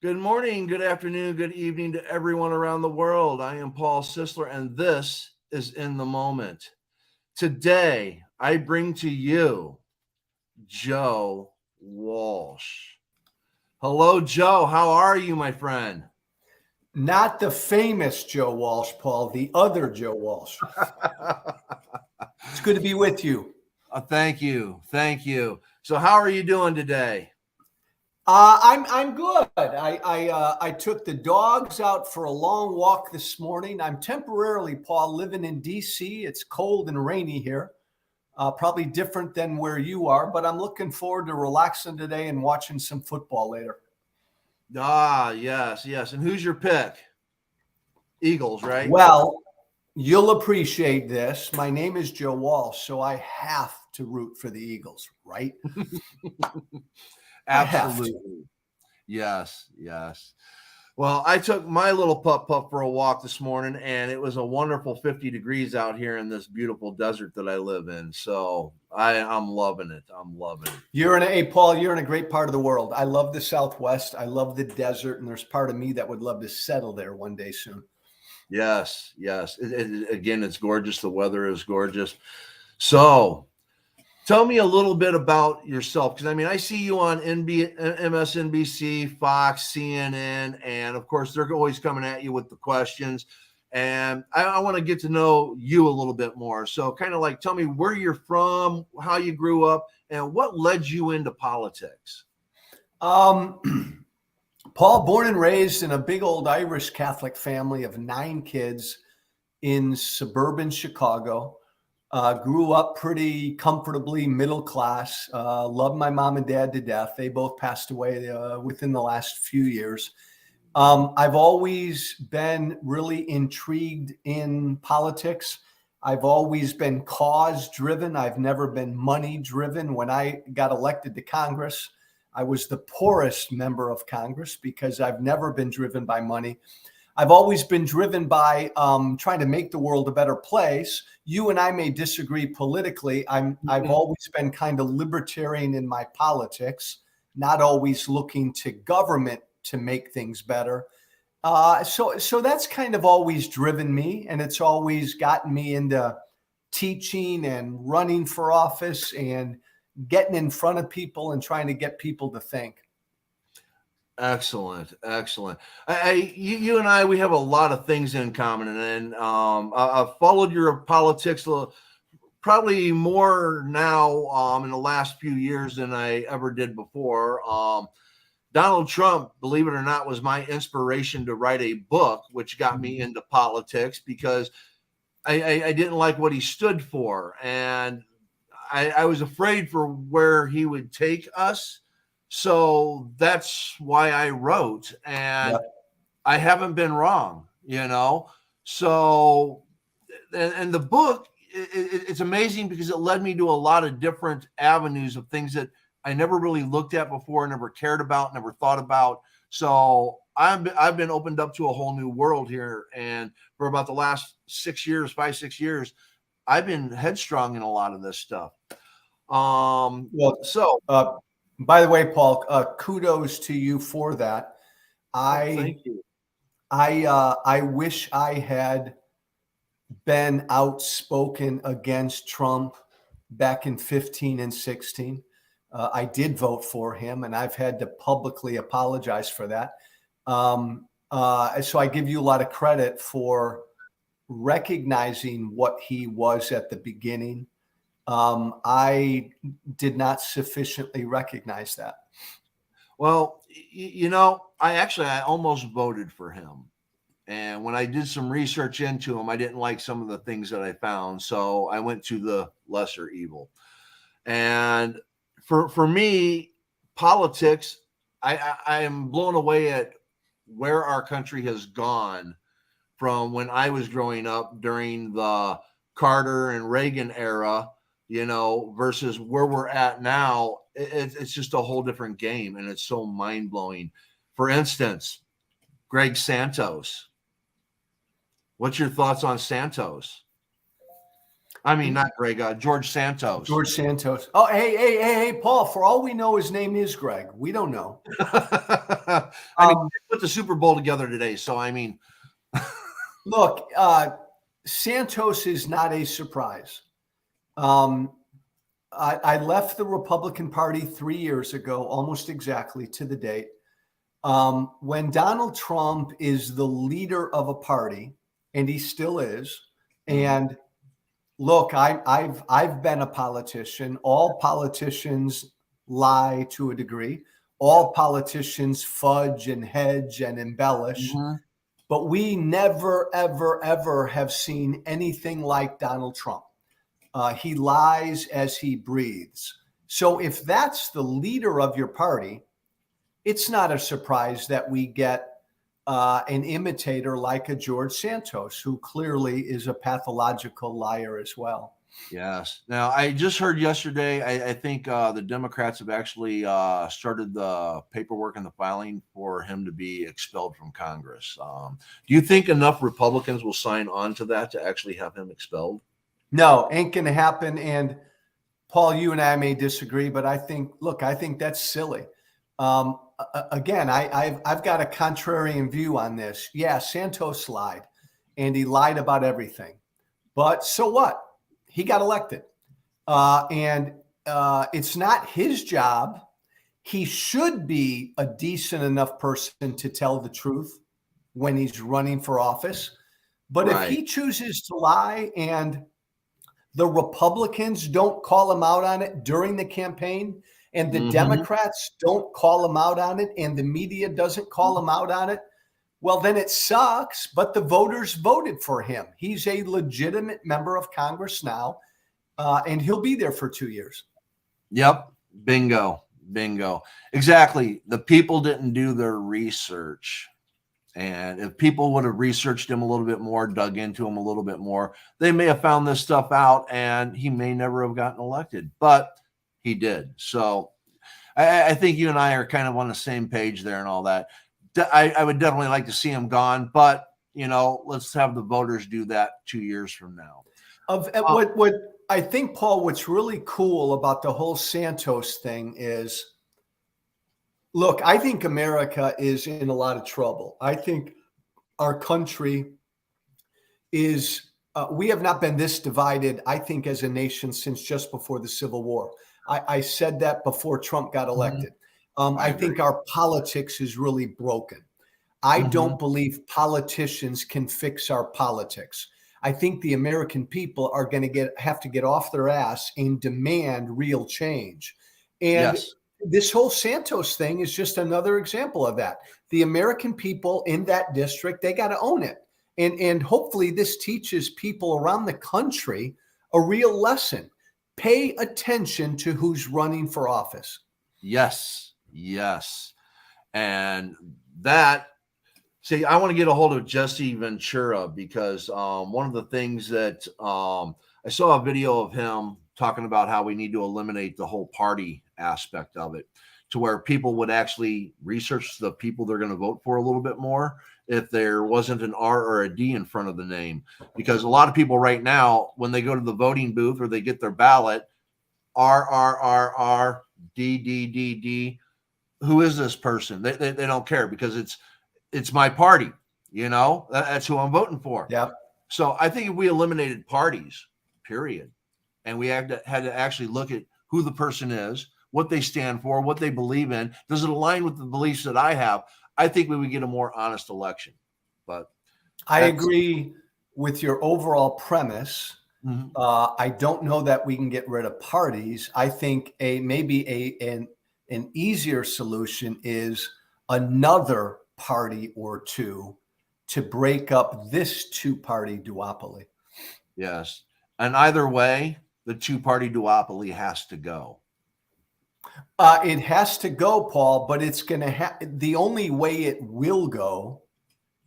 Good morning, good afternoon, good evening to everyone around the world. I am Paul Sisler, and this is In the Moment. Today, I bring to you Joe Walsh. Hello, Joe. How are you, my friend? Not the famous Joe Walsh, Paul, the other Joe Walsh. It's good to be with you. Thank you. Thank you. So, how are you doing today? I'm good. I took the dogs out for a long walk this morning. I'm temporarily, Paul, living in D.C. It's cold and rainy here, probably different than where you are. But I'm looking forward to relaxing today and watching some football later. Yes, yes. And who's your pick? Eagles, right? Well, you'll appreciate this. My name is Joe Walsh, so I have to root for the Eagles, right? I have to. Absolutely. Yes, yes. Well, I took my little pup for a walk this morning, and it was a wonderful 50 degrees out here in this beautiful desert that I live in. So I'm loving it. I'm loving it. Hey, Paul, you're in a great part of the world. I love the Southwest. I love the desert, and there's part of me that would love to settle there one day soon. Yes, yes. Again, it's gorgeous. The weather is gorgeous. So tell me a little bit about yourself, because I mean, I see you on MSNBC, Fox, CNN, and of course, they're always coming at you with the questions. And I want to get to know you a little bit more. So, kind of like, tell me where you're from, how you grew up, and what led you into politics. Paul, born and raised in a big old Irish Catholic family of 9 kids in suburban Chicago. Grew up pretty comfortably middle class. Loved my mom and dad to death. They both passed away within the last few years. I've always been really intrigued in politics. I've always been cause driven. I've never been money driven. When I got elected to Congress, I was the poorest member of Congress because I've never been driven by money. I've always been driven by trying to make the world a better place. You and I may disagree politically. I've always been kind of libertarian in my politics, not always looking to government to make things better. So that's kind of always driven me, and it's always gotten me into teaching and running for office and getting in front of people and trying to get people to think. Excellent, excellent. You and I, we have a lot of things in common, and I've followed your politics probably more now in the last few years than I ever did before. Donald Trump, believe it or not, was my inspiration to write a book, which got me into politics because I didn't like what he stood for, and I was afraid for where he would take us. So that's why I wrote, and Yep. I haven't been wrong, So, and the book, it's amazing because it led me to a lot of different avenues of things that I never really looked at before, never cared about, never thought about. So I've been opened up to a whole new world here, and for about the last 6 years, 6 years, I've been headstrong in a lot of this stuff. By the way, Paul, kudos to you for that. Thank you. I wish I had been outspoken against Trump back in 15 and 16. I did vote for him, and I've had to publicly apologize for that. So I give you a lot of credit for recognizing what he was at the beginning. I did not sufficiently recognize that. Well, I almost voted for him. And when I did some research into him, I didn't like some of the things that I found. So I went to the lesser evil. And for me, politics, I am blown away at where our country has gone from when I was growing up during the Carter and Reagan era, versus where we're at now. It's just a whole different game, and it's so mind blowing. For instance, Greg Santos. What's your thoughts on Santos? I mean, not Greg, George Santos. George Santos. Oh, hey, Paul. For all we know, his name is Greg. We don't know. I mean, they put the Super Bowl together today, so I mean, look, Santos is not a surprise. I left the Republican Party 3 years ago, almost exactly to the date. When Donald Trump is the leader of a party, and he still is, and look, I've been a politician. All politicians lie to a degree. All politicians fudge and hedge and embellish. But we never, ever, ever have seen anything like Donald Trump. He lies as he breathes. So if that's the leader of your party, it's not a surprise that we get an imitator like a George Santos, who clearly is a pathological liar as well. Yes. Now, I just heard yesterday, I think the Democrats have actually started the paperwork and the filing for him to be expelled from Congress. Do you think enough Republicans will sign on to that to actually have him expelled? No, ain't going to happen. And Paul, you and I may disagree, but I think that's silly. Again, I've got a contrarian view on this. Yeah, Santos lied, and he lied about everything. But so what? He got elected. And it's not his job. He should be a decent enough person to tell the truth when he's running for office. But if he chooses to lie and the Republicans don't call him out on it during the campaign, and the Democrats don't call him out on it, and the media doesn't call him out on it, well, then it sucks, but the voters voted for him. He's a legitimate member of Congress now, and he'll be there for 2 years. Yep. Bingo. Exactly. The people didn't do their research. And if people would have researched him a little bit more, dug into him a little bit more, they may have found this stuff out, and he may never have gotten elected, but he did. So I think you and I are kind of on the same page there and all that. I would definitely like to see him gone, but let's have the voters do that 2 years from now. What I think, Paul, what's really cool about the whole Santos thing is, look, I think America is in a lot of trouble. I think our country is, we have not been this divided, I think, as a nation since just before the Civil War. I said that before Trump got elected. I think our politics is really broken. I don't believe politicians can fix our politics. I think the American people are going to have to get off their ass and demand real change. And this whole Santos thing is just another example of that. The American people in that district, they got to own it. And hopefully this teaches people around the country a real lesson. Pay attention to who's running for office. Yes. And that, see, I want to get a hold of Jesse Ventura, because one of the things that I saw a video of him talking about how we need to eliminate the whole party aspect of it, to where people would actually research the people they're going to vote for a little bit more if there wasn't an R or a D in front of the name. Because a lot of people right now, when they go to the voting booth or they get their ballot, R, D. Who is this person? They don't care, because it's my party. That's who I'm voting for. Yeah. So I think if we eliminated parties, period, and we had to actually look at who the person is, what they stand for, what they believe in, does it align with the beliefs that I have? I think we would get a more honest election. But I agree with your overall premise. I don't know that we can get rid of parties. I think maybe an easier solution is another party or two to break up this two-party duopoly. Yes. And either way, the two-party duopoly has to go. It has to go, Paul, but it's going to the only way it will go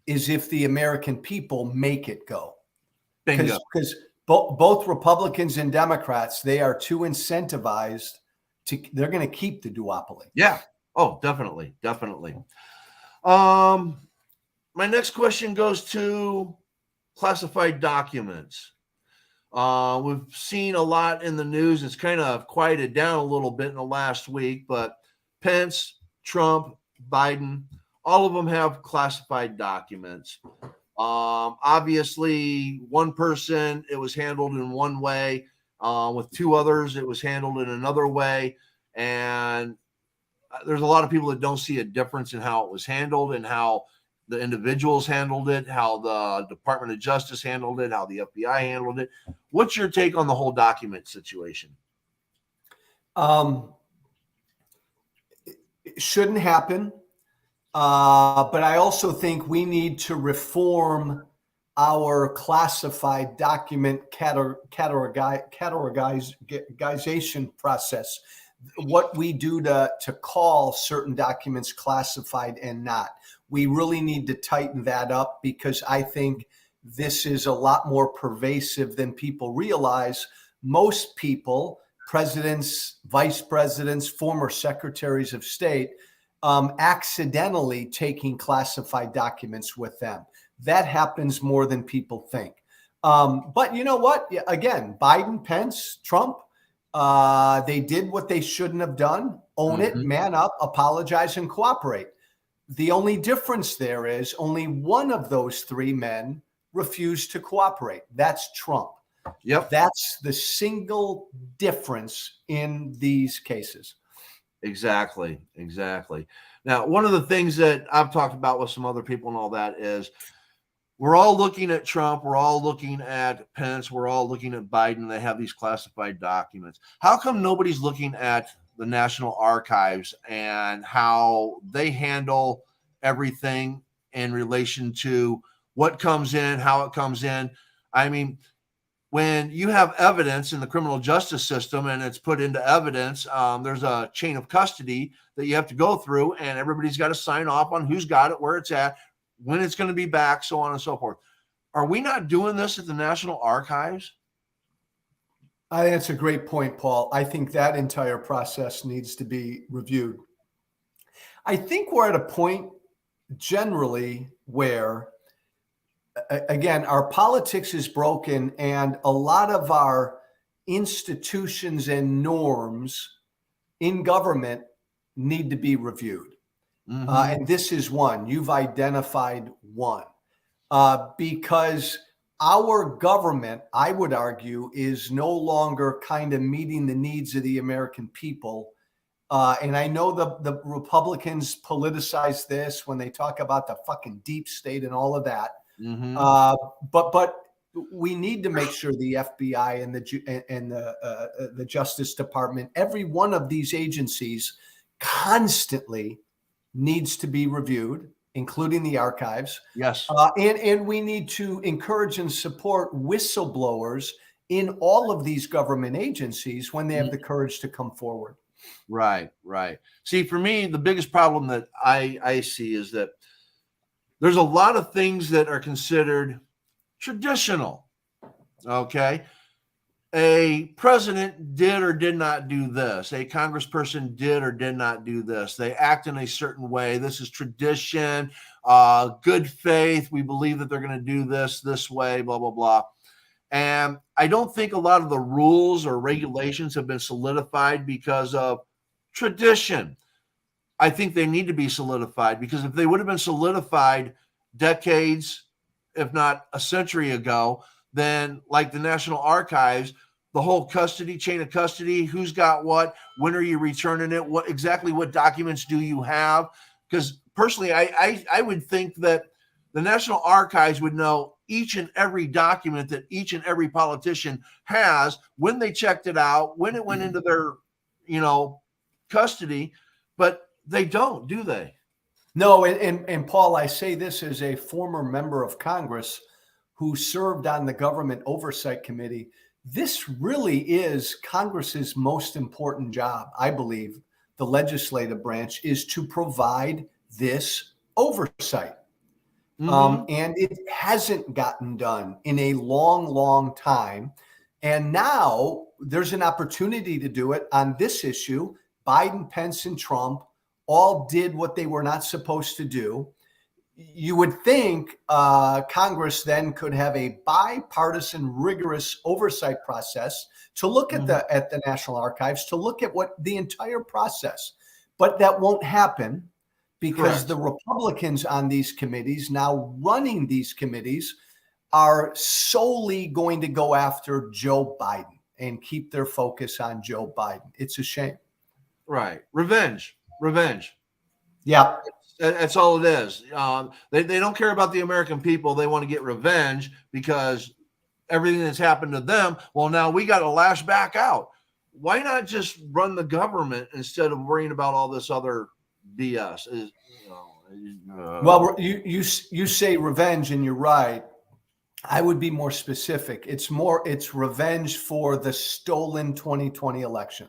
is if the American people make it go. Bingo. Because both Republicans and Democrats, they are too incentivized they're going to keep the duopoly. Yeah. Oh, definitely. My next question goes to classified documents. We've seen a lot in the news. It's kind of quieted down a little bit in the last week, but Pence, Trump, Biden, all of them have classified documents. Obviously, one person, it was handled in one way. With two others, it was handled in another way. And there's a lot of people that don't see a difference in how it was handled and how the individuals handled it, how the Department of Justice handled it, how the FBI handled it. What's your take on the whole document situation? It shouldn't happen. But I also think we need to reform our classified document categorization process. What we do to call certain documents classified and not. We really need to tighten that up, because I think this is a lot more pervasive than people realize. Most people, presidents, vice presidents, former secretaries of state, accidentally taking classified documents with them. That happens more than people think. But you know what? Again, Biden, Pence, Trump, they did what they shouldn't have done. Own it, man up, apologize, and cooperate. The only difference there is only one of those three men refused to cooperate. That's Trump. Yep. That's the single difference in these cases. Exactly. Now, one of the things that I've talked about with some other people and all that is we're all looking at Trump, we're all looking at Pence, we're all looking at Biden. They have these classified documents. How come nobody's looking at the National Archives and how they handle everything in relation to what comes in, how it comes in? I mean, when you have evidence in the criminal justice system and it's put into evidence, there's a chain of custody that you have to go through, and everybody's got to sign off on who's got it, where it's at, when it's going to be back, so on and so forth. Are we not doing this at the National Archives? I think that's a great point, Paul. I think that entire process needs to be reviewed. I think we're at a point generally where, again, our politics is broken, and a lot of our institutions and norms in government need to be reviewed. And this is one. You've identified one. Because our government, I would argue, is no longer kind of meeting the needs of the American people. And I know the Republicans politicize this when they talk about the fucking deep state and all of that. But we need to make sure the FBI and the Justice Department, every one of these agencies, constantly needs to be reviewed, including the archives. Yes. And we need to encourage and support whistleblowers in all of these government agencies when they have the courage to come forward. Right. See, for me, the biggest problem that I see is that there's a lot of things that are considered traditional. Okay. A president did or did not do this. A congressperson did or did not do this. They act in a certain way. This is tradition, good faith. We believe that they're going to do this way, blah, blah, blah. And I don't think a lot of the rules or regulations have been solidified because of tradition. I think they need to be solidified, because if they would have been solidified decades, if not a century ago, then like the National Archives, the whole custody, chain of custody, who's got what, when are you returning it, what documents do you have? Because personally, I would think that the National Archives would know each and every document that each and every politician has, when they checked it out, when it went into their, custody, but they don't, do they? No, and Paul, I say this as a former member of Congress who served on the Government Oversight Committee. This really is Congress's most important job, I believe. The legislative branch is to provide this oversight. And it hasn't gotten done in a long, long time. And now there's an opportunity to do it on this issue. Biden, Pence, and Trump all did what they were not supposed to do. you would think Congress then could have a bipartisan, rigorous oversight process to look at the National Archives, to look at what the entire process. But that won't happen because Correct. the Republicans on these committees, now running these committees, are solely going to go after Joe Biden and keep their focus on Joe Biden. It's a shame. Right. Revenge. Revenge. Yeah. That's all it is. They don't care about the American people. They want to get revenge because everything that's happened to them. Well, now we got to lash back out. Why not just run the government instead of worrying about all this other BS? Well, you say revenge, and you're right. I would be more specific. It's revenge for the stolen 2020 election.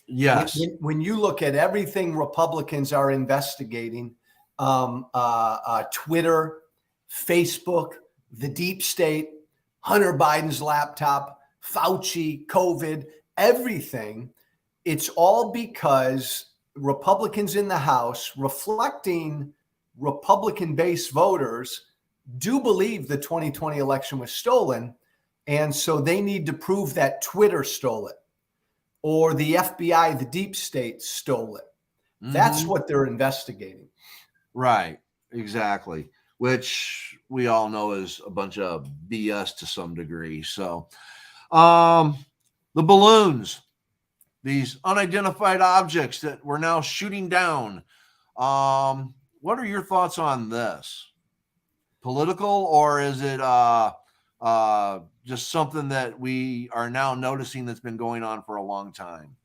Yes. When you look at everything Republicans are investigating, Twitter, Facebook, the deep state, Hunter Biden's laptop, Fauci, COVID, everything, it's all because Republicans in the House, reflecting Republican-based voters, do believe the 2020 election was stolen. And so they need to prove that Twitter stole it or the FBI, the deep state, stole it. That's what they're investigating. Right. Exactly. Which we all know is a bunch of BS to some degree. So, the balloons, these unidentified objects that we're now shooting down. What are your thoughts on this? Political, or is it just something that we are now noticing that's been going on for a long time?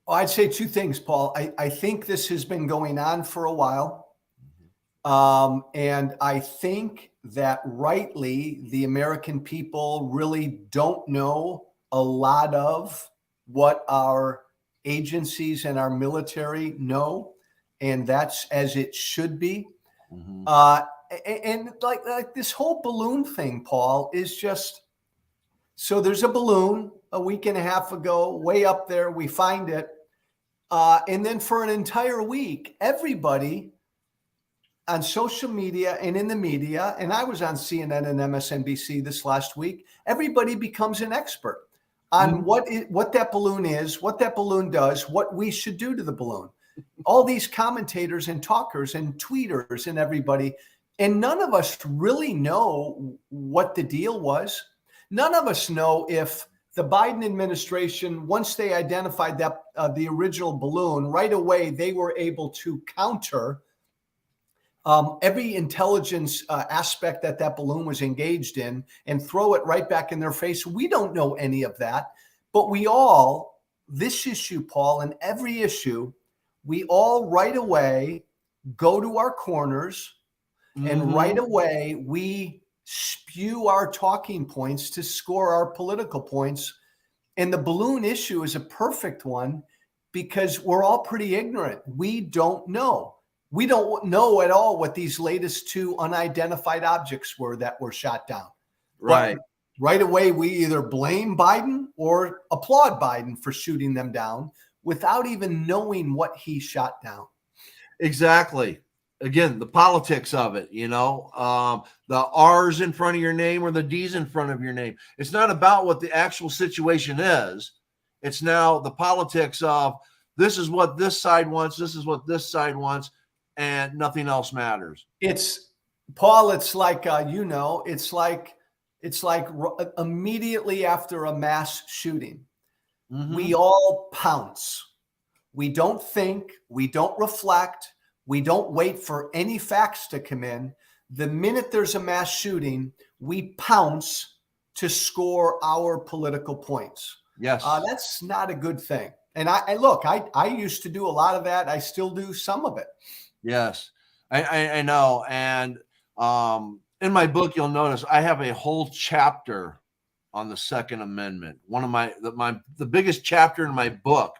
Well, I'd say two things, Paul. I think this has been going on for a while. And I think that rightly, the American people really don't know a lot of what our agencies and our military know. And that's as it should be. And like this whole balloon thing, Paul, is just, so there's a balloon a week and a half ago, way up there, we find it. And then for an entire week, everybody on social media and in the media, and I was on CNN and MSNBC this last week, everybody becomes an expert on what that balloon is, what that balloon does, what we should do to the balloon. All these commentators and talkers and tweeters and everybody, and none of us really know what the deal was. None of us know if the Biden administration, once they identified that the original balloon, right away they were able to counter every intelligence aspect that balloon was engaged in and throw it right back in their face. We don't know any of that, but this issue, Paul, and every issue, we all right away go to our corners and right away we spew our talking points to score our political points. And the balloon issue is a perfect one because we're all pretty ignorant. We don't know. We don't know at all what these latest two unidentified objects were that were shot down. Right. But right away, we either blame Biden or applaud Biden for shooting them down without even knowing what he shot down. Exactly. Again, the politics of it, the R's in front of your name or the D's in front of your name. It's not about what the actual situation is. It's now the politics of this is what this side wants. This is what this side wants. And nothing else matters. It's Paul. It's like, it's like immediately after a mass shooting, we all pounce. We don't think, we don't reflect. We don't wait for any facts to come in. The minute there's a mass shooting, we pounce to score our political points. Yes. That's not a good thing. And I used to do a lot of that. I still do some of it. Yes, I know. And in my book, you'll notice I have a whole chapter on the Second Amendment. One of the biggest chapter in my book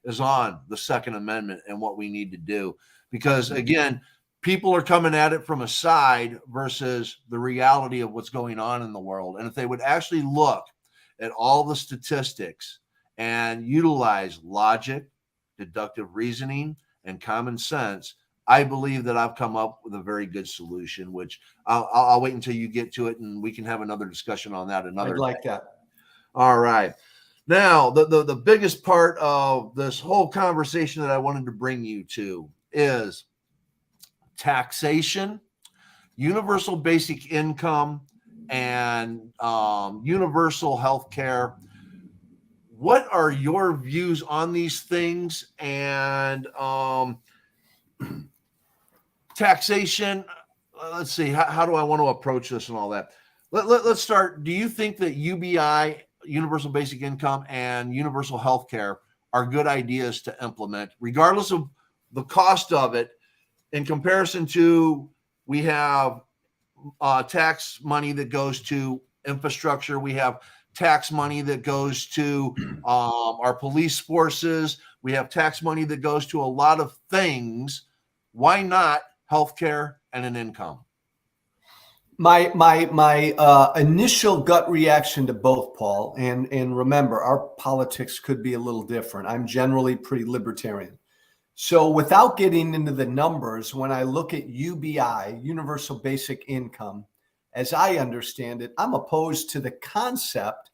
is on the Second Amendment and what we need to do. Because again, people are coming at it from a side versus the reality of what's going on in the world. And if they would actually look at all the statistics and utilize logic, deductive reasoning, and common sense, I believe that I've come up with a very good solution, which I'll wait until you get to it, and we can have another discussion on that I'd another day. like that. All right. Now, the biggest part of this whole conversation that I wanted to bring you to is taxation, universal basic income, and universal health care. What are your views on these things? And taxation, let's see, how do I want to approach this and all that? Let's start. Do you think that UBI, universal basic income, and universal health care are good ideas to implement, regardless of the cost of it, in comparison to we have tax money that goes to infrastructure, we have tax money that goes to our police forces, we have tax money that goes to a lot of things. Why not healthcare and an income? My initial gut reaction to both, Paul, and remember, our politics could be a little different. I'm generally pretty libertarian. So without getting into the numbers, when I look at UBI, universal basic income, as I understand it, I'm opposed to the concept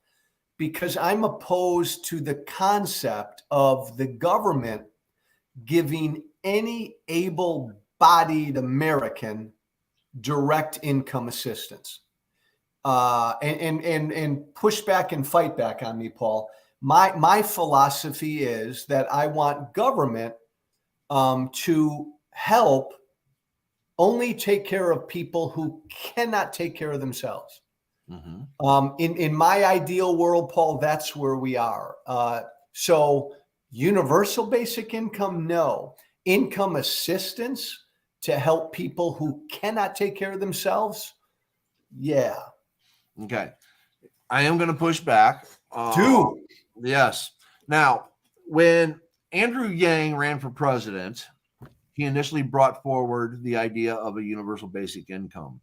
because I'm opposed to the concept of the government giving any able-bodied American direct income assistance. And push back and fight back on me, Paul. My philosophy is that I want government to help only take care of people who cannot take care of themselves. Mm-hmm. In my ideal world, Paul, that's where we are. So universal basic income, no. Income assistance to help people who cannot take care of themselves, yeah. Okay. I am going to push back. Do. Yes. Now, when Andrew Yang ran for president, he initially brought forward the idea of a universal basic income.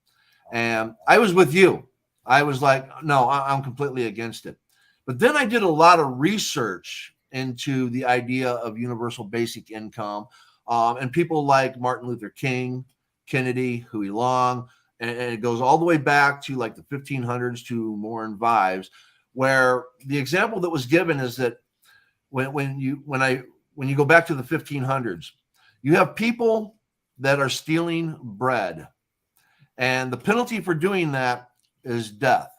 And I was with you. I was like, no, I'm completely against it. But then I did a lot of research into the idea of universal basic income. And people like Martin Luther King, Kennedy, Huey Long, and it goes all the way back to like the 1500s to Moore Vives, where the example that was given is that when you go back to the 1500s, you have people that are stealing bread, and the penalty for doing that is death,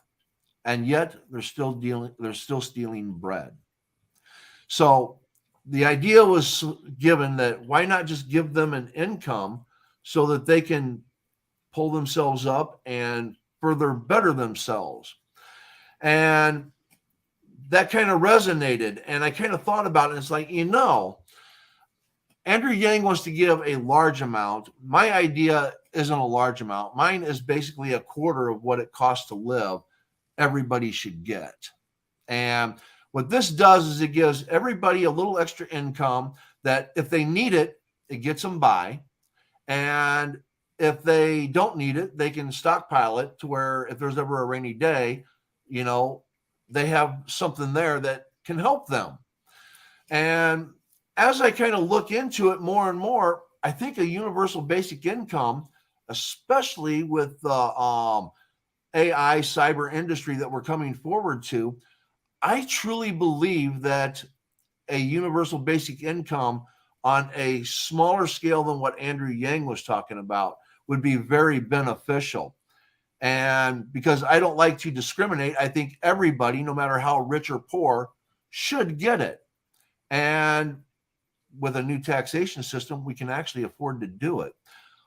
and yet they're still stealing bread. So the idea was given that why not just give them an income so that they can pull themselves up and further better themselves. And that kind of resonated. And I kind of thought about it. It's like, Andrew Yang wants to give a large amount. My idea isn't a large amount. Mine is basically a quarter of what it costs to live. Everybody should get. And what this does is it gives everybody a little extra income that if they need it, it gets them by. And if they don't need it, they can stockpile it to where if there's ever a rainy day, they have something there that can help them. And as I kind of look into it more and more, I think a universal basic income, especially with the AI cyber industry that we're coming forward to, I truly believe that a universal basic income on a smaller scale than what Andrew Yang was talking about would be very beneficial. And because I don't like to discriminate, I think everybody, no matter how rich or poor, should get it. And with a new taxation system, we can actually afford to do it.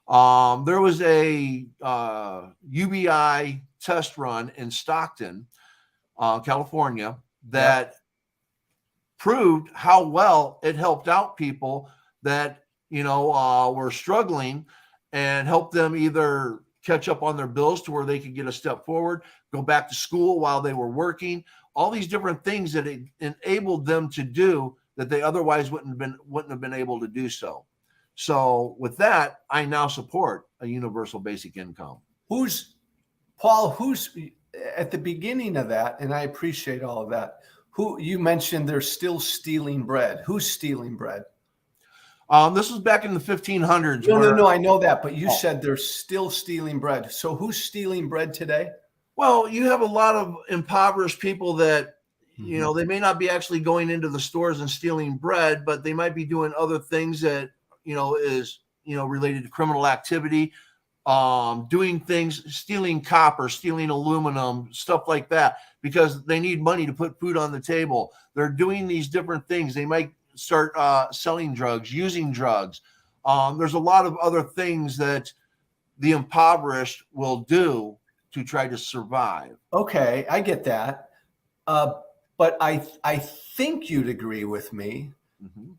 There was a UBI test run in Stockton, California, that proved how well it helped out people that were struggling, and helped them either catch up on their bills to where they could get a step forward, go back to school while they were working, all these different things that it enabled them to do that they otherwise wouldn't have been able to do so. So with that, I now support a universal basic income. Who's at the beginning of that, and I appreciate all of that. Who you mentioned they're still stealing bread. Who's stealing bread? This was back in the 1500s. No. I know that, but you Oh. said they're still stealing bread. So who's stealing bread today? Well, you have a lot of impoverished people that, you know, Mhm. they may not be actually going into the stores and stealing bread, but they might be doing other things that, you know, is, you know, related to criminal activity, doing things, stealing copper, stealing aluminum, stuff like that, because they need money to put food on the table. They're doing these different things. They might start selling drugs, using drugs. There's a lot of other things that the impoverished will do to try to survive. Okay, I get that. Uh, but I think you'd agree with me Mhm.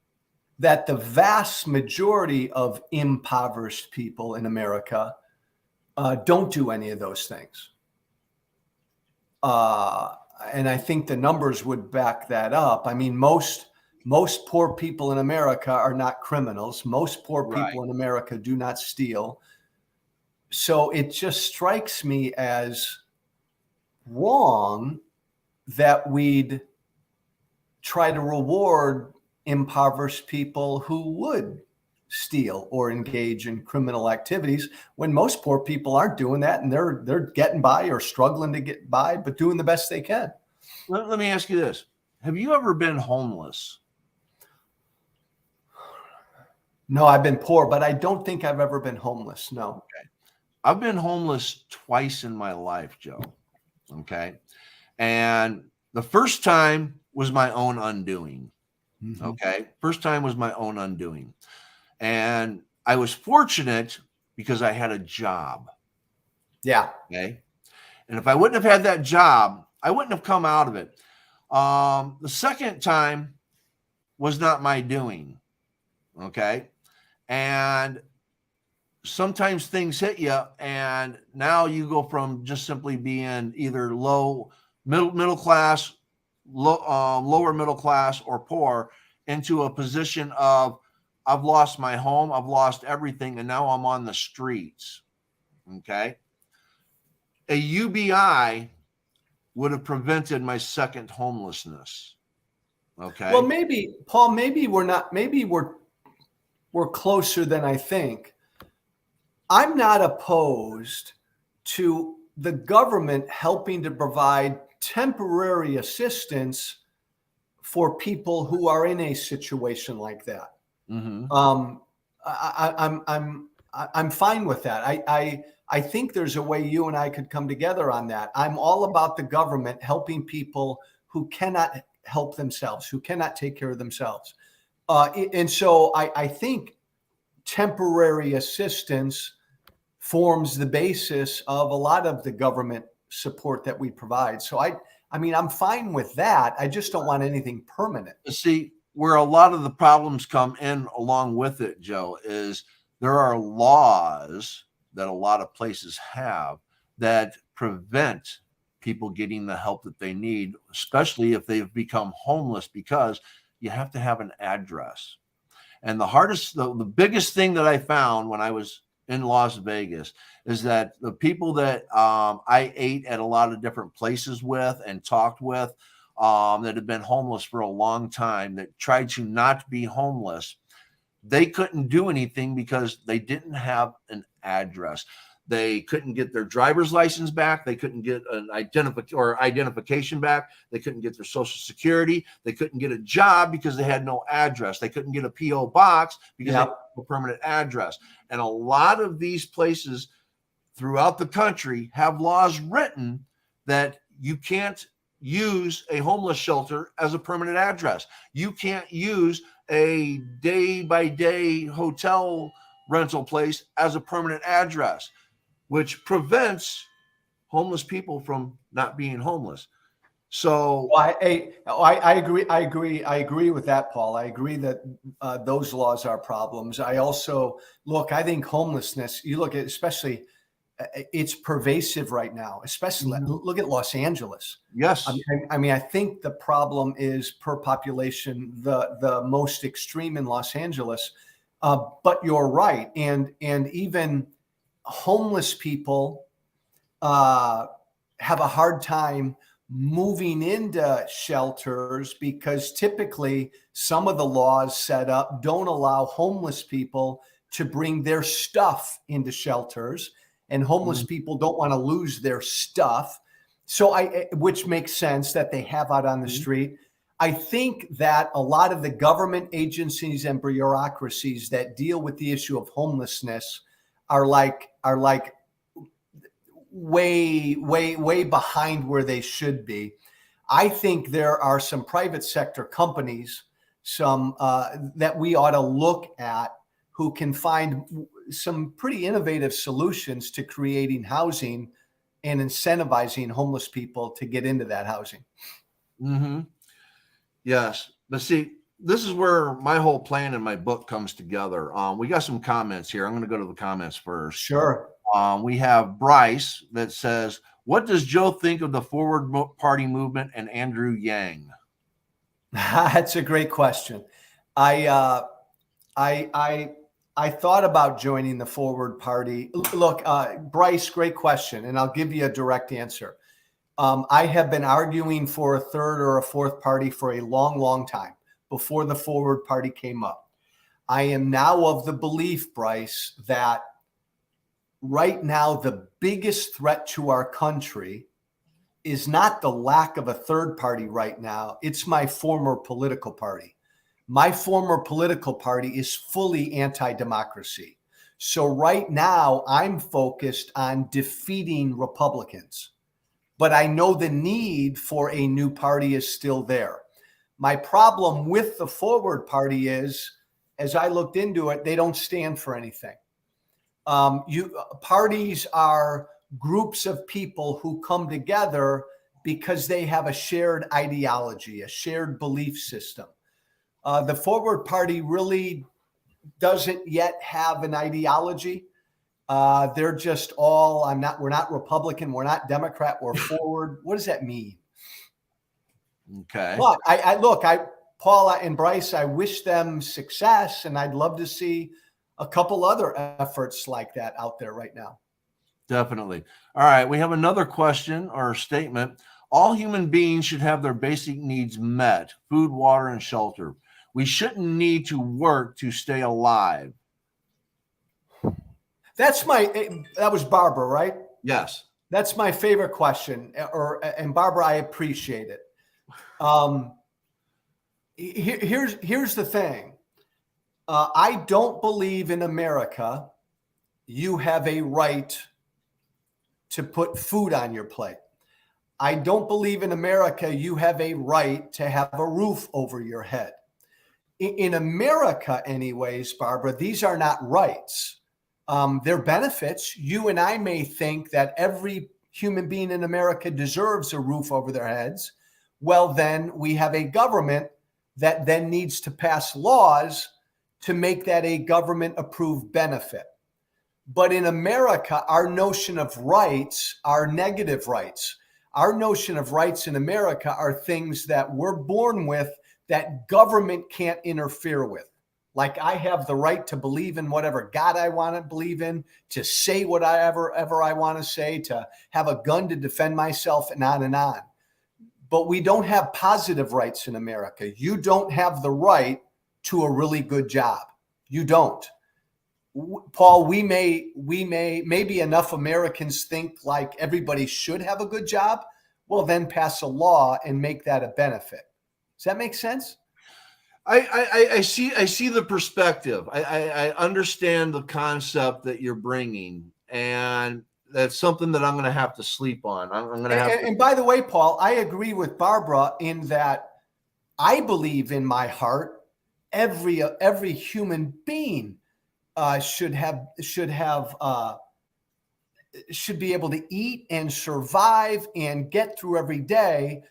that the vast majority of impoverished people in America don't do any of those things. Uh, and I think the numbers would back that up. I mean, most poor people in America are not criminals. Most poor Right. people in America do not steal. So it just strikes me as wrong that we'd try to reward impoverished people who would steal or engage in criminal activities when most poor people aren't doing that, and they're getting by or struggling to get by but doing the best they can. Let me ask you this. Have you ever been homeless? No, I've been poor, but I don't think I've ever been homeless. No. I've been homeless twice in my life, Joe. Okay. And the first time was my own undoing. Mhm. Okay. First time was my own undoing. And I was fortunate because I had a job. Yeah. Okay. And if I wouldn't have had that job, I wouldn't have come out of it. The second time was not my doing. Okay. And sometimes things hit you, and now you go from just simply being either middle class, lower middle class, or poor into a position of I've lost my home, I've lost everything, and now I'm on the streets. Okay. A UBI would have prevented my second homelessness. Well, Okay. maybe, Paul, maybe we're not, maybe we're closer than I think. I'm not opposed to the government helping to provide temporary assistance for people who are in a situation like that. Mm-hmm. Um, I'm fine with that. I think there's a way you and I could come together on that. I'm all about the government helping people who cannot help themselves, who cannot take care of themselves. And so I think temporary assistance forms the basis of a lot of the government support that we provide. So I mean, I'm fine with that. I just don't want anything permanent. See, where a lot of the problems come in along with it, Joe, is there are laws that a lot of places have that prevent people getting the help that they need, especially if they've become homeless, because you have to have an address. And the biggest thing that I found when I was in Las Vegas is that the people that I ate at a lot of different places with and talked with that had been homeless for a long time that tried to not be homeless, they couldn't do anything because they didn't have an address. They couldn't get their driver's license back. They couldn't get an identification back. They couldn't get their social security. They couldn't get a job because they had no address. They couldn't get a PO box because they Yeah. had no permanent address. And a lot of these places throughout the country have laws written that you can't use a homeless shelter as a permanent address. You can't use a day by day hotel rental place as a permanent address, which prevents homeless people from not being homeless. So, Well, I agree. I agree with that, Paul. I agree that those laws are problems. I also look. I think homelessness. You look at, especially, it's pervasive right now. Especially look at Los Angeles. yes, I mean, I think the problem is per population, the most extreme in Los Angeles. But you're right, and even homeless people have a hard time moving into shelters because typically some of the laws set up don't allow homeless people to bring their stuff into shelters, and homeless people don't want to lose their stuff. So which makes sense that they have out on the street. I think that a lot of the government agencies and bureaucracies that deal with the issue of homelessness are like way behind where they should be. I think there are some private sector companies, some that we ought to look at, who can find some pretty innovative solutions to creating housing and incentivizing homeless people to get into that housing. Mm-hmm. Yes, but see, this is where my whole plan in my book comes together. We got some comments here. I'm going to go to the comments first. Sure. We have Bryce that says, "What does Joe think of the Forward Party movement and Andrew Yang?" That's a great question. I thought about joining the Forward Party. Look, Bryce, great question, and I'll give you a direct answer. I have been arguing for a third or a fourth party for a long, long time before the Forward Party came up. I am now of the belief, Bryce, that right now the biggest threat to our country is not the lack of a third party right now. It's my former political party. My former political party is fully anti-democracy. So right now I'm focused on defeating Republicans. But I know the need for a new party is still there. My problem with the Forward Party is, as I looked into it, they don't stand for anything. Parties are groups of people who come together because they have a shared ideology, a shared belief system. The Forward Party really doesn't yet have an ideology. They're just all, we're not Republican, we're not Democrat, we're forward. What does that mean? Okay. But Paula and Bryce, I wish them success, and I'd love to see a couple other efforts like that out there right now. Definitely. All right. We have another question or statement. All human beings should have their basic needs met: food, water, and shelter. We shouldn't need to work to stay alive. That was Barbara, right? Yes. That's my favorite question. And Barbara, I appreciate it. Here's the thing. I don't believe in America you have a right to put food on your plate. I don't believe in America you have a right to have a roof over your head. In America, anyways, Barbara, these are not rights. They're benefits. You and I may think that every human being in America deserves a roof over their heads. Well, then we have a government that then needs to pass laws to make that a government-approved benefit. But in America, our notion of rights are negative rights. Our notion of rights in America are things that we're born with that government can't interfere with. Like, I have the right to believe in whatever God I want to believe in, to say whatever I want to say, to have a gun to defend myself, and on and on. But we don't have positive rights in America. You don't have the right to a really good job. You don't. Paul, maybe enough Americans think like everybody should have a good job. Well, then pass a law and make that a benefit. Does that make sense? I see the perspective. I understand the concept that you're bringing, and that's something that I'm going to have to sleep on. I'm going to have. And by the way, Paul, I agree with Barbara in that I believe in my heart every human being should be able to eat and survive and get through every day.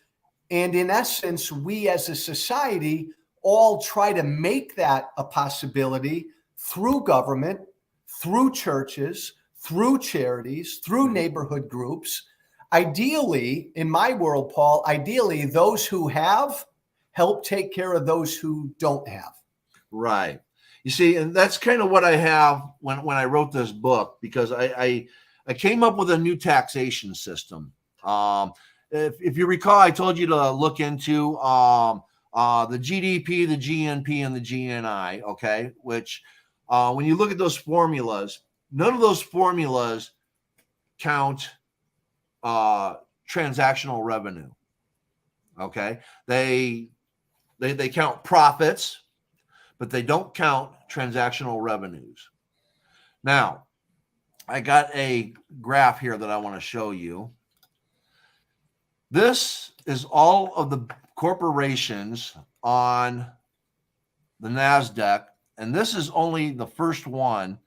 And in essence, we as a society all try to make that a possibility through government, through churches, through charities, through neighborhood groups. Ideally, in my world, Paul, those who have help take care of those who don't have. Right. You see, and that's kind of what I have when I wrote this book, because I came up with a new taxation system. if you recall, I told you to look into the GDP, the GNP, and the GNI. Okay, which when you look at those formulas, none of those formulas count transactional revenue. Okay, they count profits, but they don't count transactional revenues. Now, I got a graph here that I want to show you. This is all of the corporations on the NASDAQ, and this is only the first one,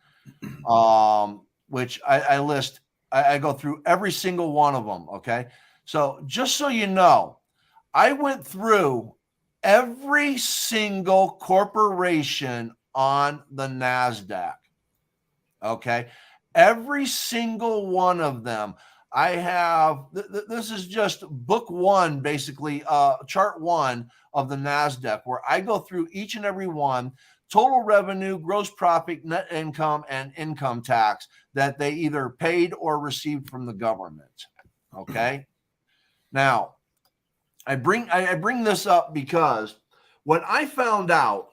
which I list. I go through every single one of them, okay? So just so you know, I went through every single corporation on the NASDAQ, okay? Every single one of them. I have, this is just book one, basically, chart one of the NASDAQ, where I go through each and every one, total revenue, gross profit, net income, and income tax that they either paid or received from the government. Okay. Now, I bring this up because when I found out,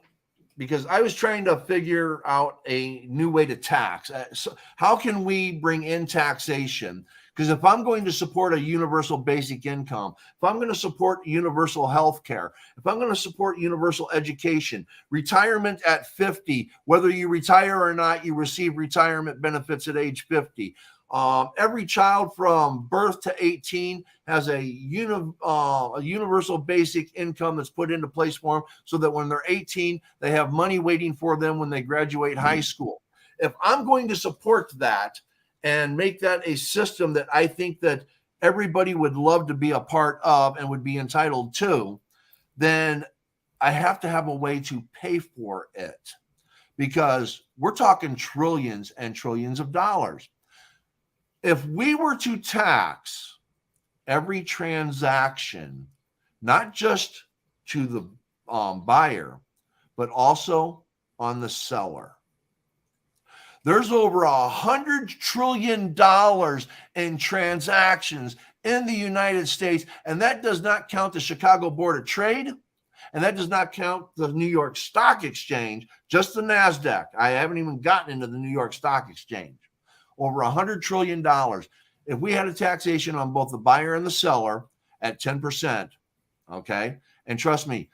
because I was trying to figure out a new way to tax. So how can we bring in taxation? Because if I'm going to support a universal basic income, if I'm going to support universal health care, if I'm going to support universal education, retirement at 50, whether you retire or not, you receive retirement benefits at age 50. Every child from birth to 18 has a universal basic income that's put into place for them so that when they're 18, they have money waiting for them when they graduate high school. If I'm going to support that and make that a system that I think that everybody would love to be a part of and would be entitled to, then I have to have a way to pay for it, because we're talking trillions and trillions of dollars. If we were to tax every transaction, not just to the buyer, but also on the seller, there's over $100 trillion in transactions in the United States, and that does not count the Chicago Board of Trade, and that does not count the New York Stock Exchange, just the NASDAQ. I haven't even gotten into the New York Stock Exchange. Over $100 trillion. If we had a taxation on both the buyer and the seller at 10%, okay, and trust me,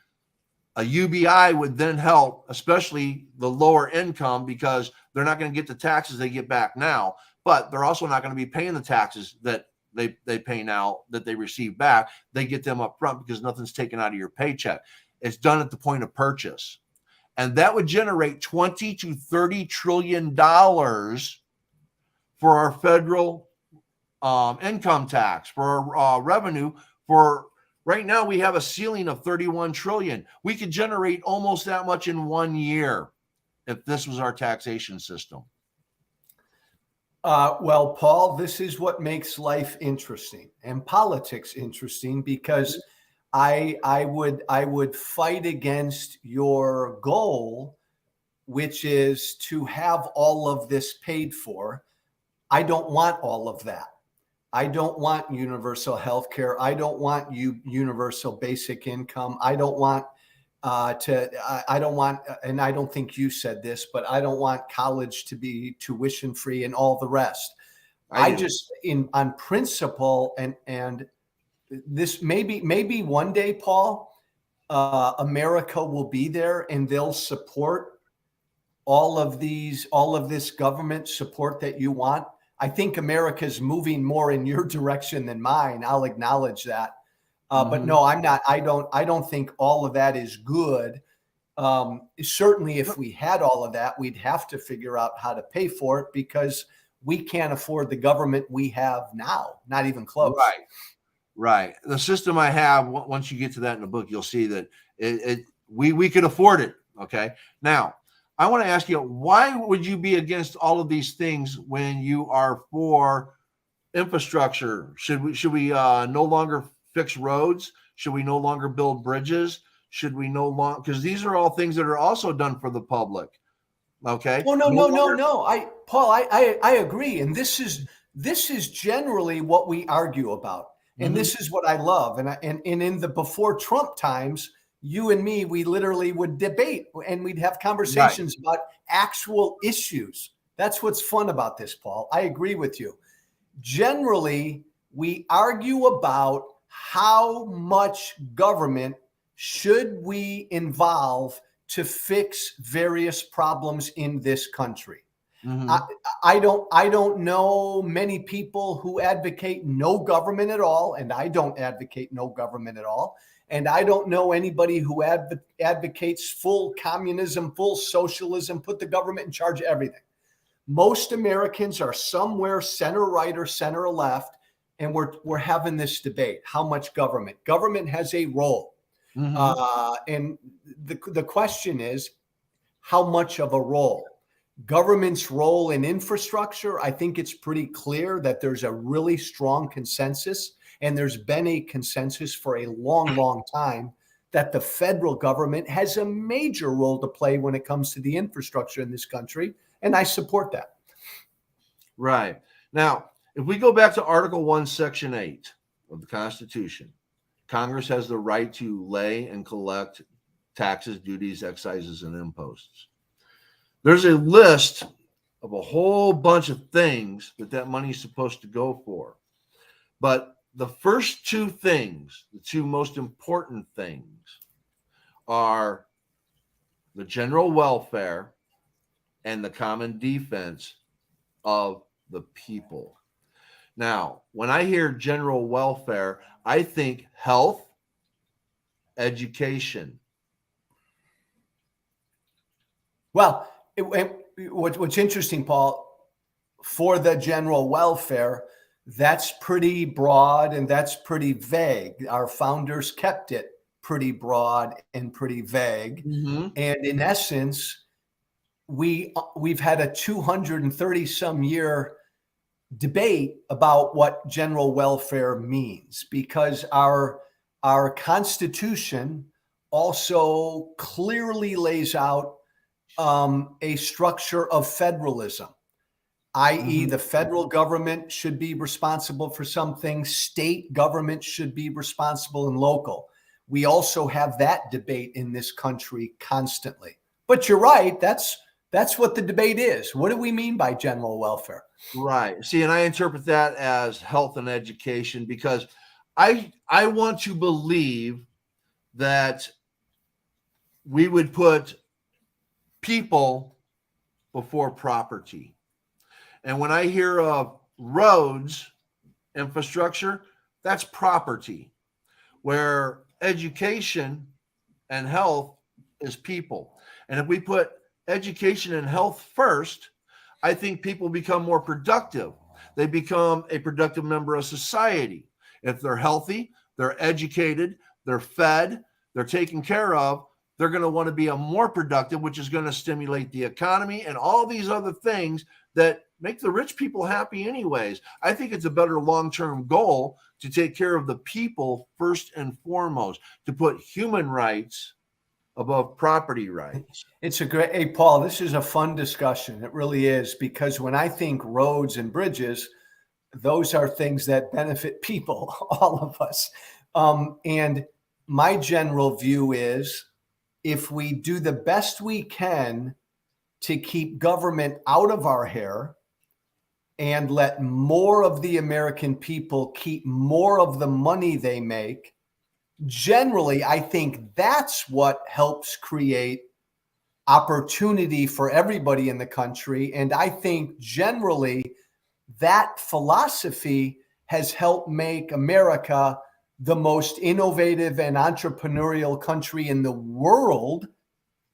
a UBI would then help, especially the lower income, because they're not going to get the taxes they get back now, but they're also not going to be paying the taxes that they pay now that they receive back. They get them up front because nothing's taken out of your paycheck. It's done at the point of purchase. And that would generate $20 to $30 trillion for our federal income tax, for our revenue. For right now, we have a ceiling of 31 trillion. We could generate almost that much in 1 year if this was our taxation system. Well, Paul, this is what makes life interesting and politics interesting, because I would fight against your goal, which is to have all of this paid for. I don't want all of that. I don't want universal health care. I don't want universal basic income. I don't want I don't want, and I don't think you said this, but I don't want college to be tuition free and all the rest. I just, on principle, and this maybe one day, Paul, America will be there and they'll support all of this government support that you want. I think America's moving more in your direction than mine. I'll acknowledge that. But no, I'm not. I don't think all of that is good. Certainly, if we had all of that, we'd have to figure out how to pay for it, because we can't afford the government we have now. Not even close. Right. The system I have, once you get to that in the book, you'll see that we could afford it. Okay. Now, I want to ask you, why would you be against all of these things when you are for infrastructure? Should we no longer fix roads? Should we no longer build bridges? Should we no longer, because these are all things that are also done for the public. Okay. Oh, no. Paul, I agree. And this is generally what we argue about. And this is what I love. And in the before Trump times, you and me, we literally would debate and we'd have Right. conversations about actual issues. That's what's fun about this, Paul. I agree with you. Generally, we argue about how much government should we involve to fix various problems in this country. Mm-hmm. I don't know many people who advocate no government at all, and I don't advocate no government at all. And I don't know anybody who advocates full communism, full socialism, put the government in charge of everything. Most Americans are somewhere center right or center left, and we're having this debate. How much government? Government has a role, Mm-hmm. and the question is, how much of a role? Government's role in infrastructure, I think it's pretty clear that there's a really strong consensus, and there's been a consensus for a long, long time that the federal government has a major role to play when it comes to the infrastructure in this country, and I support that. Right. Now, if we go back to Article 1, Section 8 of the Constitution, Congress has the right to lay and collect taxes, duties, excises, and imposts. There's a list of a whole bunch of things that money is supposed to go for. But the first two things, the two most important things, are the general welfare and the common defense of the people. Now, when I hear general welfare, I think health, education. Well, what's interesting, Paul, for the general welfare, that's pretty broad and that's pretty vague. Our founders kept it pretty broad and pretty vague. Mm-hmm. And in essence, we've had a 230 some year debate about what general welfare means, because our Constitution also clearly lays out a structure of federalism, i.e., Mm-hmm. the federal government should be responsible for some things, state government should be responsible, and local. We also have that debate in this country constantly. But you're right, that's what the debate is. What do we mean by general welfare? Right. See, and I interpret that as health and education, because I want to believe that we would put people before property. And when I hear of roads, infrastructure, that's property, where education and health is people. And if we put education and health first, I think people become more productive. They become a productive member of society. If they're healthy, they're educated, they're fed, they're taken care of, they're going to want to be a more productive, which is going to stimulate the economy and all these other things that make the rich people happy anyways. I think it's a better long-term goal to take care of the people first and foremost, to put human rights above property rights. It's a great, hey, Paul, this is a fun discussion. It really is, because when I think roads and bridges, those are things that benefit people, all of us. And my general view is, if we do the best we can to keep government out of our hair and let more of the American people keep more of the money they make, generally, I think that's what helps create opportunity for everybody in the country. And I think generally that philosophy has helped make America the most innovative and entrepreneurial country in the world.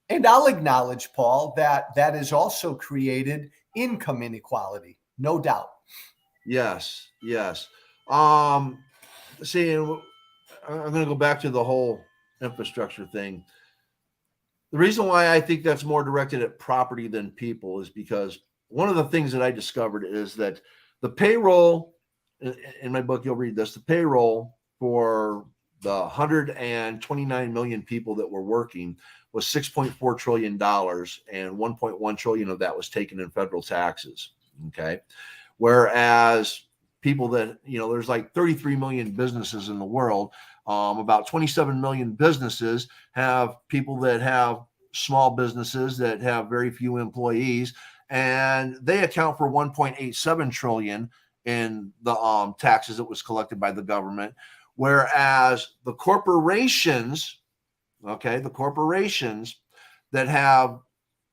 And I'll acknowledge, Paul, that has also created income inequality, no doubt. Yes, yes. See, I'm going to go back to the whole infrastructure thing. The reason why I think that's more directed at property than people is because one of the things that I discovered is that the payroll, in my book, you'll read this, the payroll for the 129 million people that were working was $6.4 trillion, and 1.1 trillion of that was taken in federal taxes. Okay. Whereas people that, there's like 33 million businesses in the world. About 27 million businesses have people that have small businesses that have very few employees, and they account for 1.87 trillion in the taxes that was collected by the government. Whereas the corporations, the corporations that have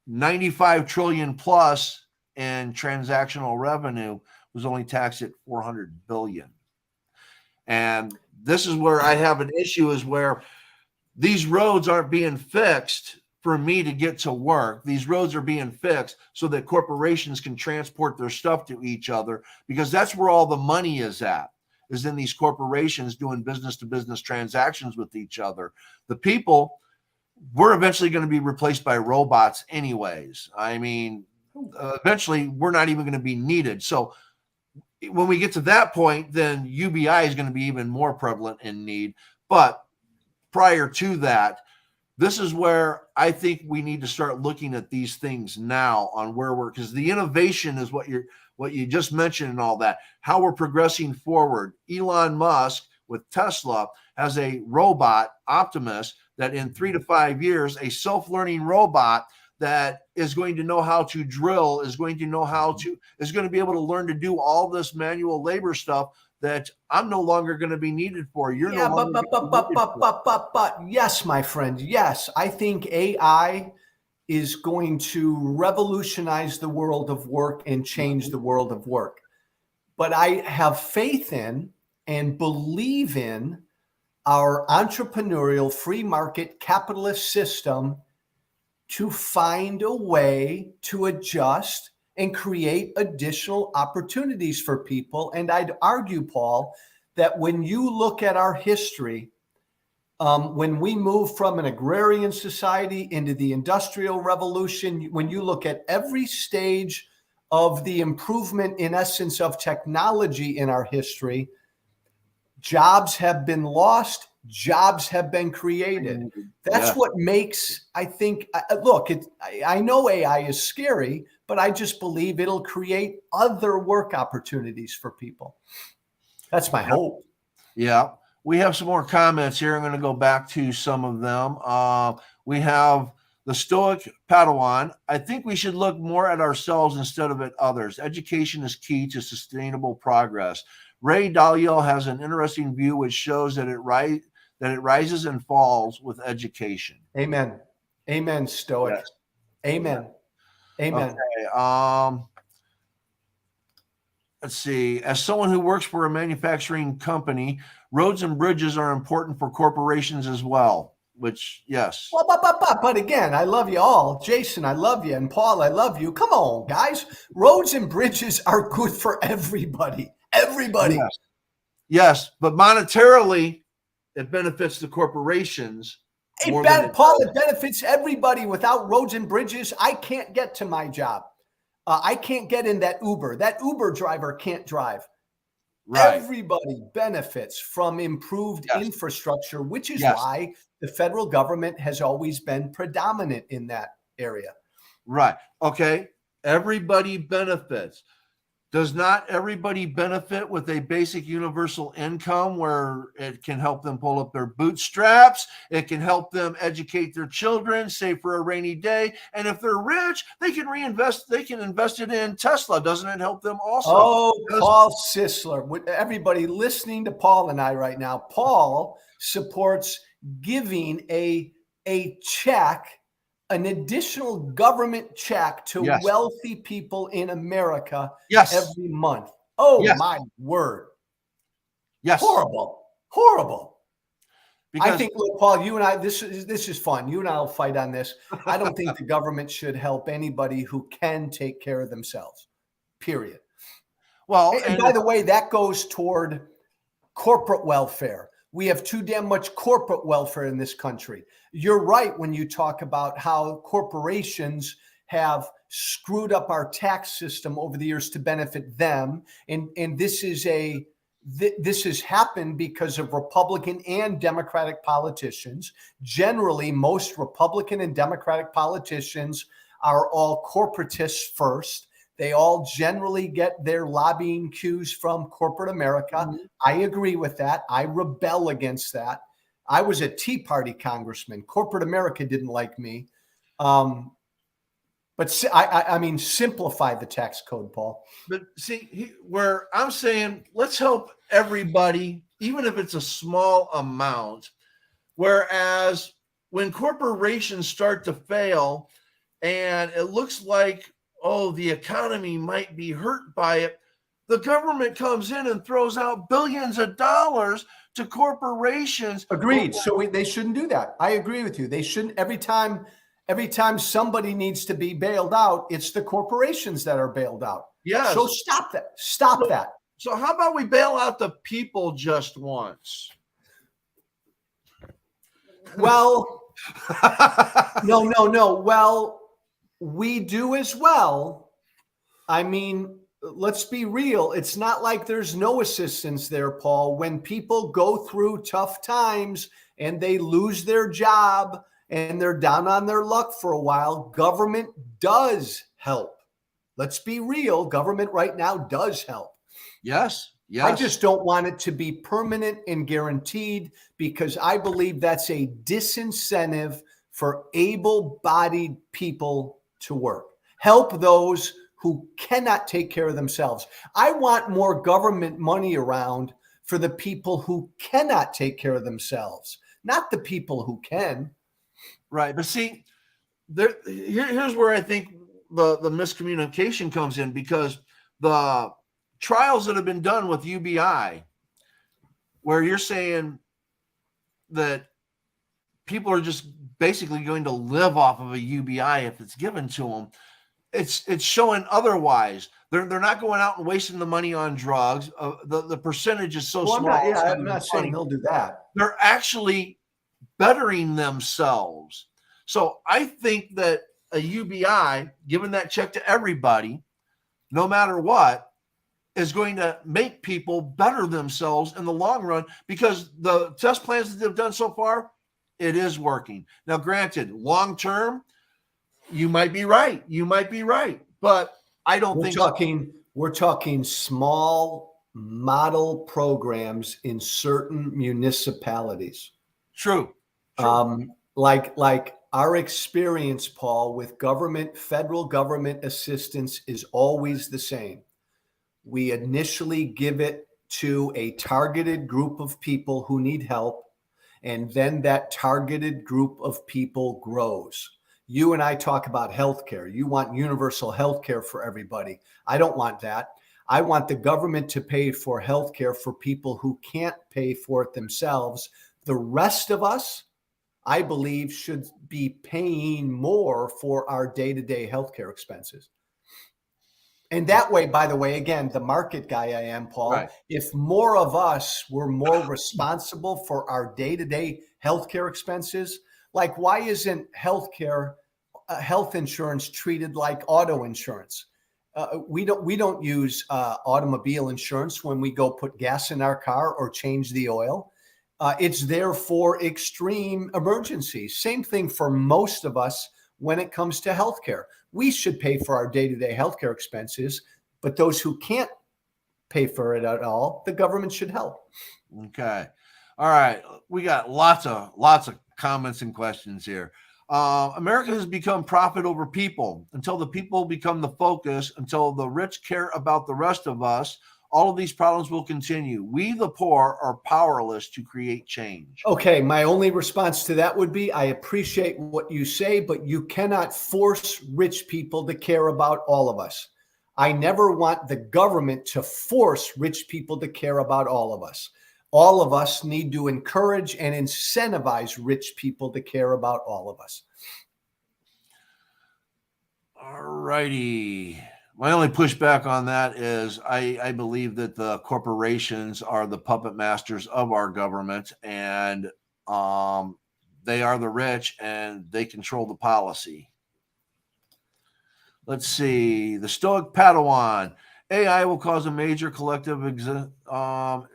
95 trillion plus in transactional revenue was only taxed at 400 billion. And this is where I have an issue, is where these roads aren't being fixed for me to get to work. These roads are being fixed so that corporations can transport their stuff to each other, because that's where all the money is at, is in these corporations doing business to business transactions with each other. The people, we're eventually going to be replaced by robots anyways. I mean, eventually we're not even going to be needed. So when we get to that point, then UBI is going to be even more prevalent in need. But prior to that, this is where I think we need to start looking at these things now, on where we're, because the innovation is what you just mentioned and all that, how we're progressing forward. Elon Musk with Tesla has a robot, Optimus, that in 3 to 5 years, a self-learning robot that is going to know how to drill, is going to be able to learn to do all this manual labor stuff that I'm no longer going to be needed for. You're no longer but yes, my friend, yes, I think AI is going to revolutionize the world of work and change the world of work. But I have faith in and believe in our entrepreneurial free market capitalist system to find a way to adjust and create additional opportunities for people. And I'd argue, Paul, that when you look at our history, when we move from an agrarian society into the Industrial Revolution, when you look at every stage of the improvement, in essence, of technology in our history, jobs have been lost, jobs have been created. That's what makes, I think, look, I know AI is scary, but I just believe it'll create other work opportunities for people. That's my hope. Yeah. We have some more comments here. I'm going to go back to some of them. We have the Stoic Padawan. I think we should look more at ourselves instead of at others. Education is key to sustainable progress. Ray Dalio has an interesting view which shows that it rises and falls with education. Amen. Amen, Stoic. Yes. Amen. Amen. Okay. Let's see. As someone who works for a manufacturing company, roads and bridges are important for corporations as well, which, yes. Well, but again, I love you all. Jason, I love you. And Paul, I love you. Come on, guys. Roads and bridges are good for everybody. Everybody. Yes, but monetarily, it benefits the corporations. Paul, it benefits everybody. Without roads and bridges, I can't get to my job. I can't get in that Uber. That Uber driver can't drive. Right. Everybody benefits from improved infrastructure, which is why the federal government has always been predominant in that area. Right. Okay. Everybody benefits. Does not everybody benefit with a basic universal income where it can help them pull up their bootstraps? It can help them educate their children, save for a rainy day. And if they're rich, they can reinvest. They can invest it in Tesla. Doesn't it help them also? Oh, Paul Sisler. Everybody listening to Paul and I right now, Paul supports giving a check, an additional government check to wealthy people in America every month. Oh, my word. Yes. Horrible. Because I think, look, Paul, you and I, this is fun. You and I will fight on this. I don't think the government should help anybody who can take care of themselves, period. Well, and by the way, that goes toward corporate welfare. We have too damn much corporate welfare in this country. You're right when you talk about how corporations have screwed up our tax system over the years to benefit them. And this has happened because of Republican and Democratic politicians. Generally, most Republican and Democratic politicians are all corporatists first. They all generally get their lobbying cues from corporate America. I agree with that. I rebel against that. I was a Tea Party congressman. Corporate America didn't like me. But I mean, simplify the tax code, Paul. But see, where I'm saying, let's help everybody, even if it's a small amount. Whereas when corporations start to fail and it looks like, oh, the economy might be hurt by it, the government comes in and throws out billions of dollars to corporations. Agreed. So they shouldn't do that. I agree with you. They shouldn't. Every time somebody needs to be bailed out, it's the corporations that are bailed out. Yes. So stop that. Stop that. So how about we bail out the people just once? Well, no. Well, we do as well. I mean, let's be real. It's not like there's no assistance there, Paul. When people go through tough times and they lose their job and they're down on their luck for a while, government does help. Let's be real. Government right now does help. Yes. Yes. I just don't want it to be permanent and guaranteed, because I believe that's a disincentive for able-bodied people to work. Help those who cannot take care of themselves. I want more government money around for the people who cannot take care of themselves, not the people who can. Right. But see, here's where I think the miscommunication comes in, because the trials that have been done with UBI, where you're saying that people are just basically going to live off of a UBI if it's given to them, it's showing otherwise. They're not going out and wasting the money on drugs. The percentage is so small. I'm not saying they'll do that. They're actually bettering themselves. So I think that a UBI, giving that check to everybody, no matter what, is going to make people better themselves in the long run, because the test plans that they've done so far, it is working. Now, granted, long term, you might be right. But I don't think we're talking small model programs in certain municipalities. True. Like our experience, Paul, with federal government assistance is always the same. We initially give it to a targeted group of people who need help, and then that targeted group of people grows. You and I talk about healthcare. You want universal healthcare for everybody. I don't want that. I want the government to pay for healthcare for people who can't pay for it themselves. The rest of us, I believe, should be paying more for our day-to-day healthcare expenses. And that way, by the way, again, the market guy I am, Paul, right. If more of us were more responsible for our day-to-day healthcare expenses, like why isn't health insurance treated like auto insurance? We don't use automobile insurance when we go put gas in our car or change the oil. It's there for extreme emergencies. Same thing for most of us when it comes to healthcare. We should pay for our day-to-day healthcare expenses, but those who can't pay for it at all, the government should help. Okay. All right. We got lots of comments and questions here. America has become profit over people until the people become the focus, until the rich care about the rest of us. All of these problems will continue. We, the poor, are powerless to create change. Okay, my only response to that would be, I appreciate what you say, but you cannot force rich people to care about all of us. I never want the government to force rich people to care about all of us. All of us need to encourage and incentivize rich people to care about all of us. All righty. My only pushback on that is I believe that the corporations are the puppet masters of our government, and they are the rich and they control the policy. Let's see. The Stoic Padawan. AI will cause a major collective all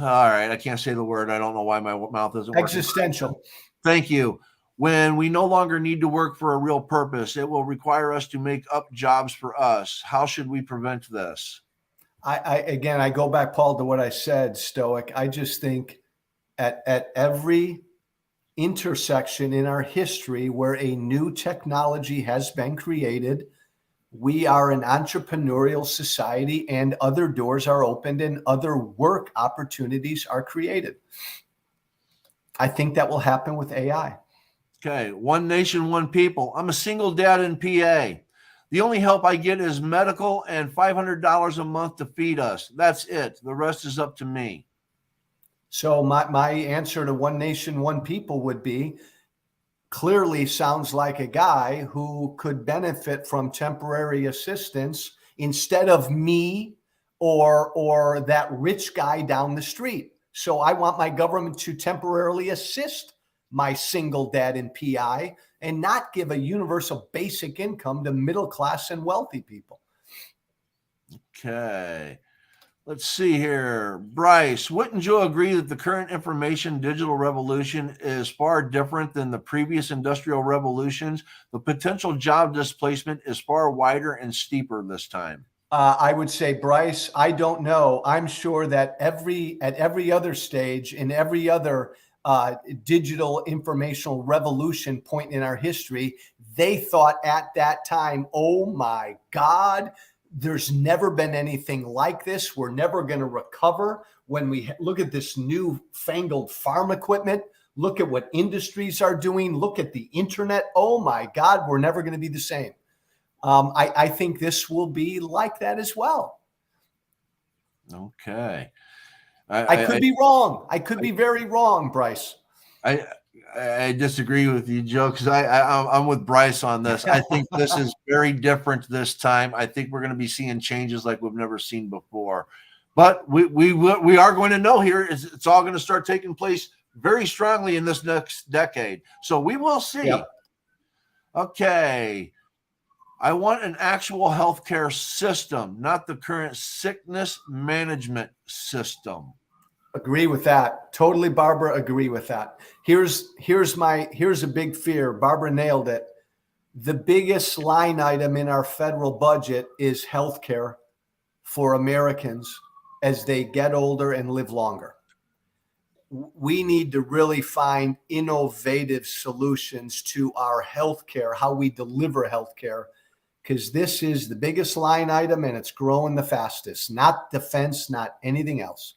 right. I can't say the word. I don't know why my mouth isn't working. Existential. Thank you. When we no longer need to work for a real purpose, it will require us to make up jobs for us. How should we prevent this? Again, I go back, Paul, to what I said, Stoic. I just think at every intersection in our history where a new technology has been created, we are an entrepreneurial society and other doors are opened and other work opportunities are created. I think that will happen with AI. Okay, one nation, one people. I'm a single dad in PA. The only help I get is medical and $500 a month to feed us. That's it. The rest is up to me. So my answer to one nation, one people would be clearly sounds like a guy who could benefit from temporary assistance instead of me or that rich guy down the street. So I want my government to temporarily assist my single dad in PI and not give a universal basic income to middle class and wealthy people. Okay. Let's see here. Bryce, wouldn't you agree that the current information digital revolution is far different than the previous industrial revolutions? The potential job displacement is far wider and steeper this time. I would say, Bryce, I don't know. I'm sure that at every other stage, in every other digital informational revolution point in our history, they thought at that time, oh my God, there's never been anything like this. We're never going to recover. When we look at this new fangled farm equipment, look at what industries are doing, look at the internet. Oh my God, we're never going to be the same. I think this will be like that as well. Okay. I could be wrong. I could be very wrong, Bryce. I disagree with you, Joe, because I'm with Bryce on this. I think this is very different this time. I think we're going to be seeing changes like we've never seen before. But we are going to know here is it's all going to start taking place very strongly in this next decade. So we will see. Yep. Okay. I want an actual healthcare system, not the current sickness management system. Agree with that. Totally, Barbara, agree with that. Here's a big fear. Barbara nailed it. The biggest line item in our federal budget is healthcare for Americans as they get older and live longer. We need to really find innovative solutions to our healthcare, how we deliver healthcare, because this is the biggest line item and it's growing the fastest, not defense, not anything else.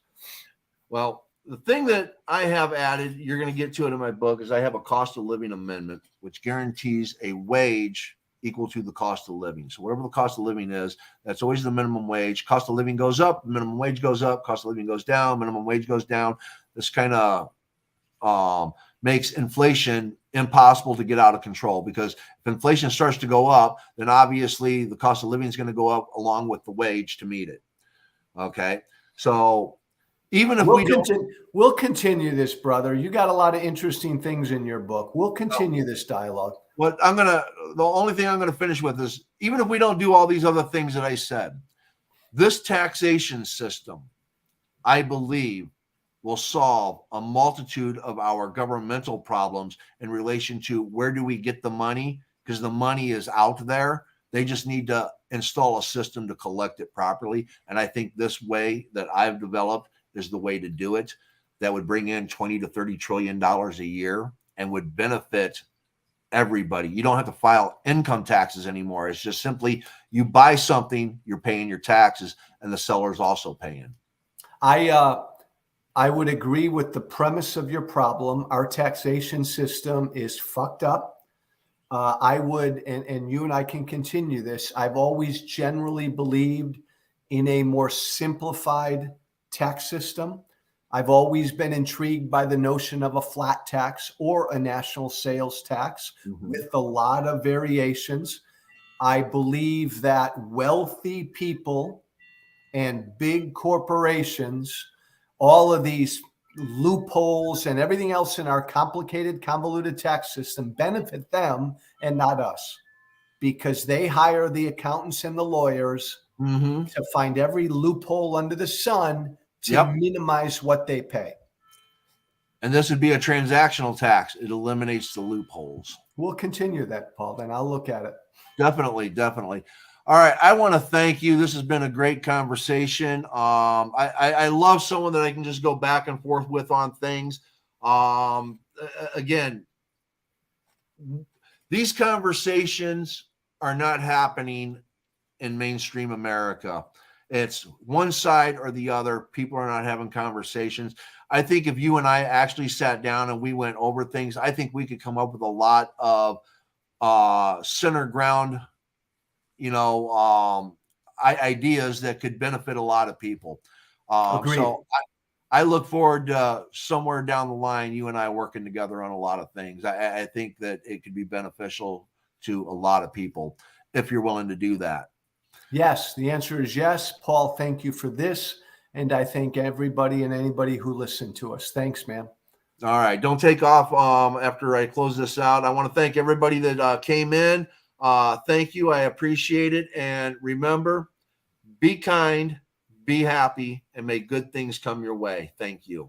Well, the thing that I have added, you're going to get to it in my book, is I have a cost of living amendment, which guarantees a wage equal to the cost of living. So whatever the cost of living is, that's always the minimum wage. Cost of living goes up, minimum wage goes up, cost of living goes down, minimum wage goes down. This kind of makes inflation impossible to get out of control, because if inflation starts to go up, then obviously the cost of living is going to go up along with the wage to meet it. Okay. So even if we'll continue this, brother. You got a lot of interesting things in your book. We'll continue this dialogue. The only thing I'm going to finish with is, even if we don't do all these other things that I said, this taxation system, I believe, will solve a multitude of our governmental problems in relation to where do we get the money, because the money is out there. They just need to install a system to collect it properly. And I think this way that I've developed is the way to do it. That would bring in $20 to $30 trillion a year and would benefit everybody. You don't have to file income taxes anymore. It's just simply you buy something, you're paying your taxes, and the seller's also paying. I would agree with the premise of your problem. Our taxation system is fucked up. I would, and you and I can continue this. I've always generally believed in a more simplified tax system. I've always been intrigued by the notion of a flat tax or a national sales tax with a lot of variations. I believe that wealthy people and big corporations, all of these loopholes and everything else in our complicated, convoluted tax system benefit them and not us, because they hire the accountants and the lawyers to find every loophole under the sun to minimize what they pay. And this would be a transactional tax. It eliminates the loopholes. We'll continue that, Paul. Then I'll look at it. Definitely, definitely. All right, I want to thank you. This has been a great conversation. I love someone that I can just go back and forth with on things. Again, these conversations are not happening in mainstream America. It's one side or the other. People are not having conversations. I think if you and I actually sat down and we went over things, I think we could come up with a lot of center ground, ideas that could benefit a lot of people. Agreed. So I look forward to somewhere down the line, you and I working together on a lot of things. I think that it could be beneficial to a lot of people if you're willing to do that. Yes, the answer is yes. Paul, thank you for this. And I thank everybody and anybody who listened to us. Thanks, man. All right. Don't take off after I close this out. I want to thank everybody that came in. Thank you. I appreciate it. And remember, be kind, be happy, and may good things come your way. Thank you.